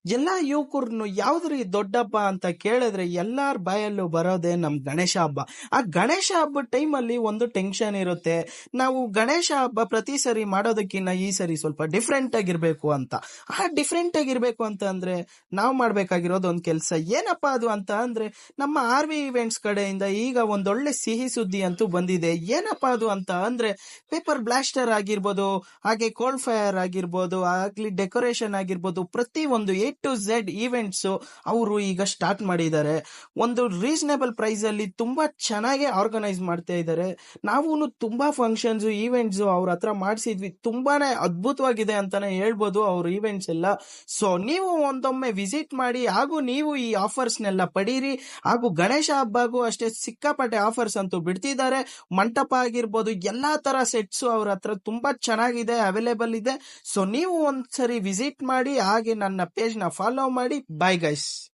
ಎಲ್ಲಾ ಯುವಕರ್ನು ಯಾವ್ದ್ರಿ ದೊಡ್ಡ ಹಬ್ಬ ಅಂತ ಕೇಳಿದ್ರೆ ಎಲ್ಲಾರ ಬಾಯಲ್ಲೂ ಬರೋದೇ ನಮ್ ಗಣೇಶ ಹಬ್ಬ. ಆ ಗಣೇಶ ಹಬ್ಬದ ಟೈಮಲ್ಲಿ ಒಂದು ಟೆನ್ಷನ್ ಇರುತ್ತೆ. ನಾವು ಗಣೇಶ ಹಬ್ಬ ಪ್ರತಿ ಸರಿ ಮಾಡೋದಕ್ಕಿಂತ ಈ ಸರಿ ಸ್ವಲ್ಪ ಡಿಫ್ರೆಂಟ್ ಆಗಿರ್ಬೇಕು ಅಂತ. ಆ ಡಿಫ್ರೆಂಟ್ ಆಗಿರ್ಬೇಕು ಅಂತ ಅಂದ್ರೆ ನಾವು ಮಾಡ್ಬೇಕಾಗಿರೋದು ಒಂದ್ ಕೆಲ್ಸ. ಏನಪ್ಪಾ ಅದು ಅಂತ ಅಂದ್ರೆ, ನಮ್ಮ RV ಇವೆಂಟ್ಸ್ ಕಡೆಯಿಂದ ಈಗ ಒಂದೊಳ್ಳೆ ಸಿಹಿ ಸುದ್ದಿ ಅಂತೂ ಬಂದಿದೆ. ಏನಪ್ಪಾ ಅದು ಅಂತ ಅಂದ್ರೆ, ಪೇಪರ್ ಬ್ಲಾಸ್ಟರ್ ಆಗಿರ್ಬೋದು, ಹಾಗೆ ಕೋಲ್ಡ್ ಫೈರ್ ಆಗಿರ್ಬೋದು, ಆಗ್ಲಿ ಡೆಕೋರೇಷನ್ ಆಗಿರ್ಬೋದು, ಪ್ರತಿ ಒಂದು A to Z ಈವೆಂಟ್ಸ್ ಅವರು ಈಗ ಸ್ಟಾರ್ಟ್ ಮಾಡಿದ್ದಾರೆ. ಒಂದು ರೀಸನೇಬಲ್ ಪ್ರೈಸ್ ಅಲ್ಲಿ ತುಂಬಾ ಚೆನ್ನಾಗಿ ಆರ್ಗನೈಸ್ ಮಾಡ್ತಾ ಇದ್ದಾರೆ. ನಾವು ತುಂಬಾ ಫಂಕ್ಷನ್ಸ್ ಈವೆಂಟ್ಸ್ ಅವ್ರ ಹತ್ರ ಮಾಡಿಸಿದ್ವಿ. ತುಂಬಾನೇ ಅದ್ಭುತವಾಗಿದೆ ಅಂತಾನೆ ಹೇಳ್ಬೋದು ಅವ್ರ ಈವೆಂಟ್ಸ್ ಎಲ್ಲ. ಸೊ ನೀವು ಒಂದೊಮ್ಮೆ ವಿಸಿಟ್ ಮಾಡಿ, ಹಾಗೂ ನೀವು ಈ ಆಫರ್ಸ್ನೆಲ್ಲ ಪಡೀರಿ. ಹಾಗೂ ಗಣೇಶ ಹಬ್ಬಗೂ ಅಷ್ಟೇ ಸಿಕ್ಕಾಪಟ್ಟೆ ಆಫರ್ಸ್ ಅಂತೂ ಬಿಡ್ತಿದ್ದಾರೆ. ಮಂಟಪ ಆಗಿರ್ಬೋದು, ಎಲ್ಲಾ ತರ ಸೆಟ್ಸ್ ಅವ್ರ ಹತ್ರ ತುಂಬಾ ಚೆನ್ನಾಗಿದೆ, ಅವೈಲೇಬಲ್ ಇದೆ. ಸೊ ನೀವು ಒಂದ್ಸರಿ ವಿಸಿಟ್ ಮಾಡಿ, ಹಾಗೆ ನನ್ನ ಪೇಜ್ ನ ಫಾಲೋ ಮಾಡಿ. Bye guys.